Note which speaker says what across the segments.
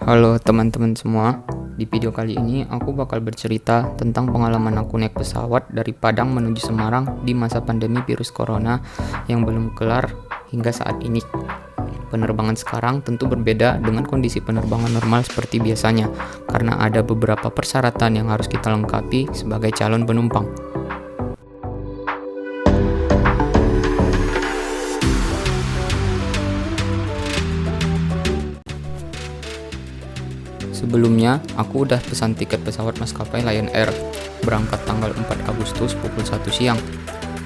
Speaker 1: Halo teman-teman semua, di video kali ini aku bakal bercerita tentang pengalaman aku naik pesawat dari Padang menuju Semarang di masa pandemi virus corona yang belum kelar hingga saat ini. Penerbangan sekarang tentu berbeda dengan kondisi penerbangan normal seperti biasanya, karena ada beberapa persyaratan yang harus kita lengkapi sebagai calon penumpang. Sebelumnya, aku udah pesan tiket pesawat maskapai Lion Air, berangkat tanggal 4 Agustus pukul 1 siang,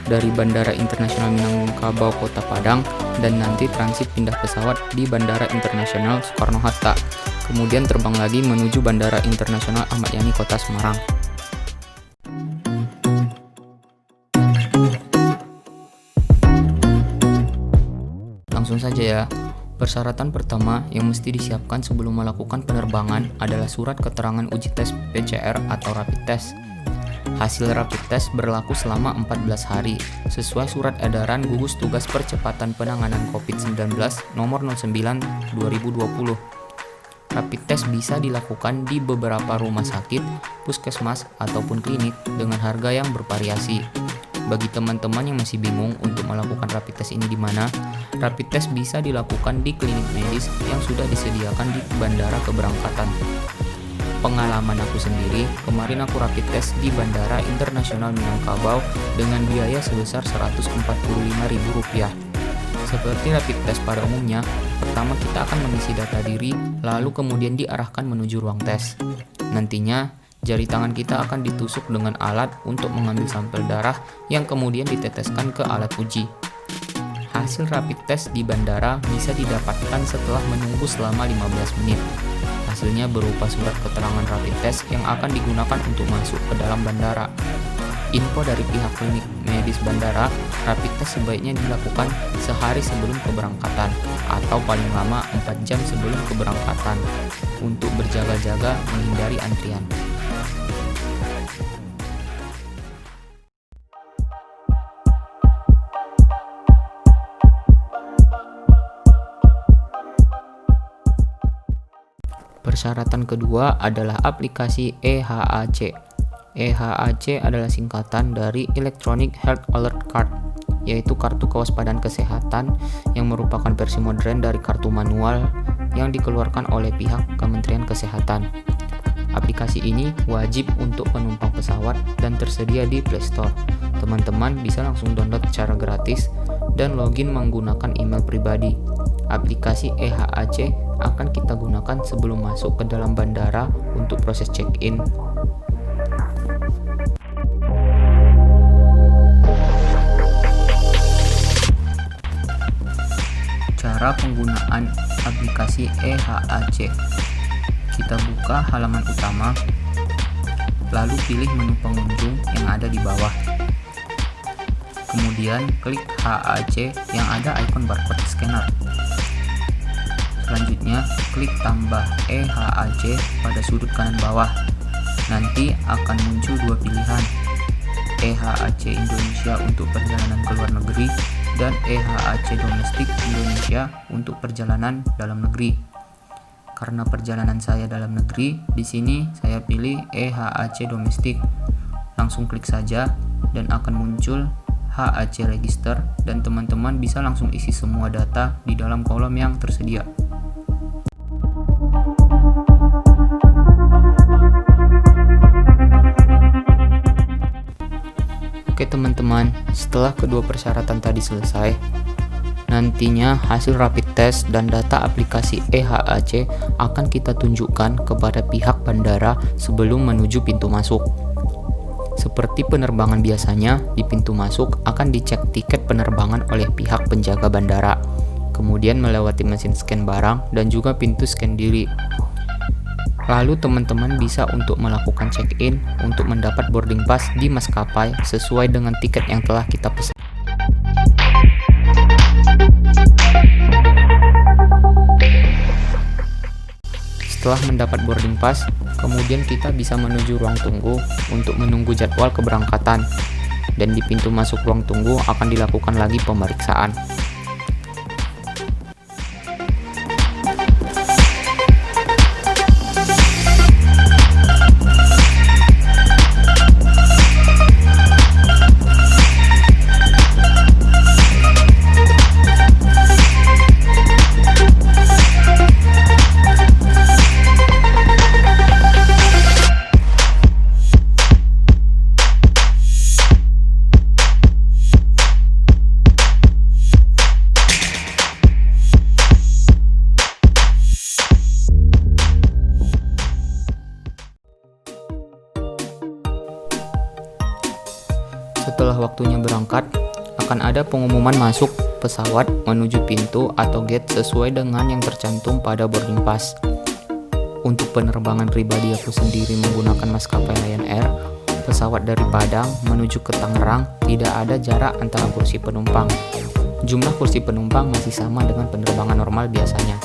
Speaker 1: dari Bandara Internasional Minangkabau Kota Padang, dan nanti transit pindah pesawat di Bandara Internasional Soekarno-Hatta, kemudian terbang lagi menuju Bandara Internasional Ahmad Yani Kota Semarang. Langsung saja ya. Persyaratan pertama yang mesti disiapkan sebelum melakukan penerbangan adalah surat keterangan uji tes PCR atau rapid test. Hasil rapid test berlaku selama 14 hari, sesuai surat edaran Gugus Tugas Percepatan Penanganan COVID-19 nomor 09/2020. Rapid test bisa dilakukan di beberapa rumah sakit, puskesmas, ataupun klinik dengan harga yang bervariasi. Bagi teman-teman yang masih bingung untuk melakukan rapid test ini di mana, rapid test bisa dilakukan di klinik medis yang sudah disediakan di bandara keberangkatan. Pengalaman aku sendiri, kemarin aku rapid test di Bandara Internasional Minangkabau dengan biaya sebesar Rp145.000. Seperti rapid test pada umumnya, pertama kita akan mengisi data diri, lalu kemudian diarahkan menuju ruang tes. Nantinya, jari tangan kita akan ditusuk dengan alat untuk mengambil sampel darah yang kemudian diteteskan ke alat uji. Hasil rapid test di bandara bisa didapatkan setelah menunggu selama 15 menit. Hasilnya berupa surat keterangan rapid test yang akan digunakan untuk masuk ke dalam bandara. Info dari pihak klinik medis bandara, rapid test sebaiknya dilakukan sehari sebelum keberangkatan atau paling lama 4 jam sebelum keberangkatan untuk berjaga-jaga menghindari antrian. Persyaratan kedua adalah aplikasi EHAC. EHAC adalah singkatan dari Electronic Health Alert Card, yaitu kartu kewaspadaan kesehatan yang merupakan versi modern dari kartu manual yang dikeluarkan oleh pihak Kementerian Kesehatan. Aplikasi ini wajib untuk penumpang pesawat dan tersedia di Play Store. Teman-teman bisa langsung download secara gratis dan login menggunakan email pribadi. Aplikasi EHAC akan kita gunakan sebelum masuk ke dalam bandara untuk proses check-in. Cara penggunaan aplikasi EHAC. Kita buka halaman utama, lalu pilih menu pengunjung yang ada di bawah. Kemudian klik HAC yang ada ikon barcode scanner. Selanjutnya, klik tambah EHAC pada sudut kanan bawah. Nanti akan muncul dua pilihan, EHAC Indonesia untuk perjalanan ke luar negeri dan EHAC domestik Indonesia untuk perjalanan dalam negeri. Karena perjalanan saya dalam negeri, di sini saya pilih EHAC domestik. Langsung klik saja dan akan muncul HAC register dan teman-teman bisa langsung isi semua data di dalam kolom yang tersedia. Oke teman-teman, setelah kedua persyaratan tadi selesai, nantinya hasil rapid test dan data aplikasi EHAC akan kita tunjukkan kepada pihak bandara sebelum menuju pintu masuk. Seperti penerbangan biasanya, di pintu masuk akan dicek tiket penerbangan oleh pihak penjaga bandara, kemudian melewati mesin scan barang dan juga pintu scan diri. Lalu teman-teman bisa untuk melakukan check-in untuk mendapat boarding pass di maskapai sesuai dengan tiket yang telah kita pesan. Setelah mendapat boarding pass, kemudian kita bisa menuju ruang tunggu untuk menunggu jadwal keberangkatan. Dan di pintu masuk ruang tunggu akan dilakukan lagi pemeriksaan. Setelah waktunya berangkat, akan ada pengumuman masuk pesawat menuju pintu atau gate sesuai dengan yang tercantum pada boarding pass. Untuk penerbangan pribadi aku sendiri menggunakan maskapai Lion Air, pesawat dari Padang menuju ke Tangerang tidak ada jarak antara kursi penumpang. Jumlah kursi penumpang masih sama dengan penerbangan normal biasanya.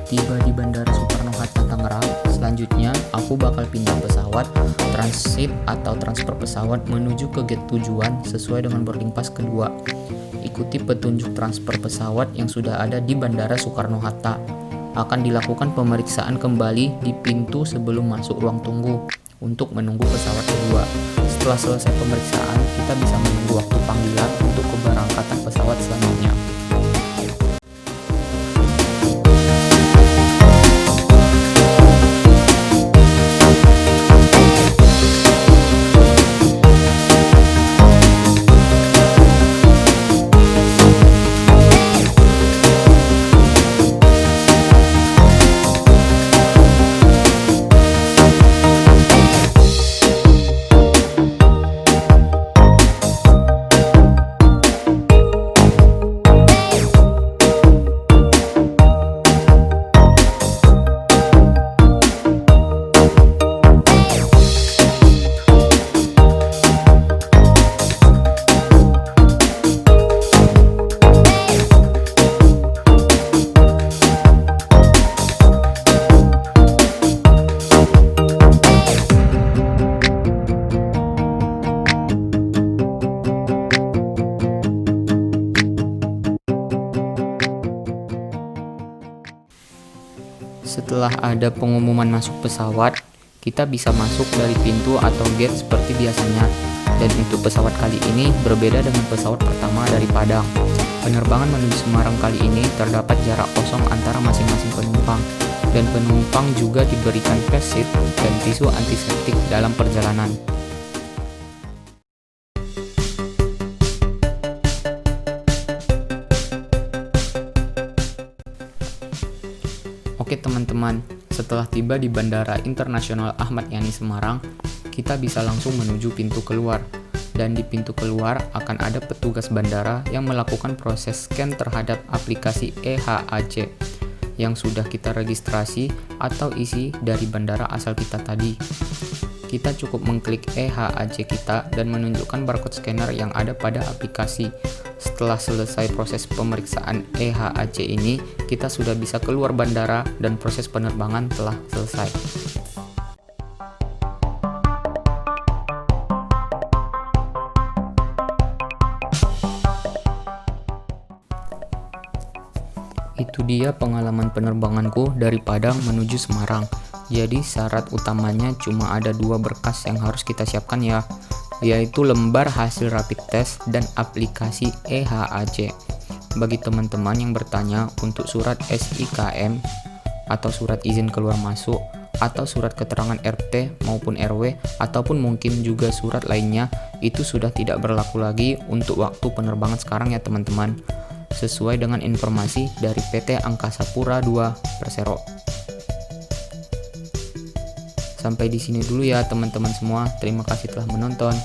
Speaker 1: Tiba di Bandara Soekarno-Hatta Tangerang, selanjutnya aku bakal pindah pesawat, transit atau transfer pesawat menuju ke gate tujuan sesuai dengan boarding pass kedua. Ikuti petunjuk transfer pesawat yang sudah ada di Bandara Soekarno-Hatta. Akan dilakukan pemeriksaan kembali di pintu sebelum masuk ruang tunggu untuk menunggu pesawat kedua. Setelah selesai pemeriksaan, kita bisa menunggu waktu panggilan untuk keberangkatan pesawat selanjutnya. Setelah ada pengumuman masuk pesawat, kita bisa masuk dari pintu atau gate seperti biasanya. Dan untuk pesawat kali ini berbeda dengan pesawat pertama dari Padang. Penerbangan menuju Semarang kali ini terdapat jarak kosong antara masing-masing penumpang. Dan penumpang juga diberikan face sheet dan tisu antiseptik dalam perjalanan. Oke teman-teman, setelah tiba di Bandara Internasional Ahmad Yani Semarang, kita bisa langsung menuju pintu keluar. Dan di pintu keluar akan ada petugas bandara yang melakukan proses scan terhadap aplikasi EHAC yang sudah kita registrasi atau isi dari bandara asal kita tadi. Kita cukup mengklik EHAC kita dan menunjukkan barcode scanner yang ada pada aplikasi. Setelah selesai proses pemeriksaan EHAC ini, kita sudah bisa keluar bandara dan proses penerbangan telah selesai. Itu dia pengalaman penerbanganku dari Padang menuju Semarang. Jadi syarat utamanya cuma ada 2 berkas yang harus kita siapkan ya, yaitu lembar hasil rapid test dan aplikasi EHAC. Bagi teman-teman yang bertanya untuk surat SIKM atau surat izin keluar masuk atau surat keterangan RT maupun RW ataupun mungkin juga surat lainnya, itu sudah tidak berlaku lagi untuk waktu penerbangan sekarang ya teman-teman, sesuai dengan informasi dari PT Angkasa Pura II Persero. Sampai di sini dulu ya teman-teman semua. Terima kasih telah menonton.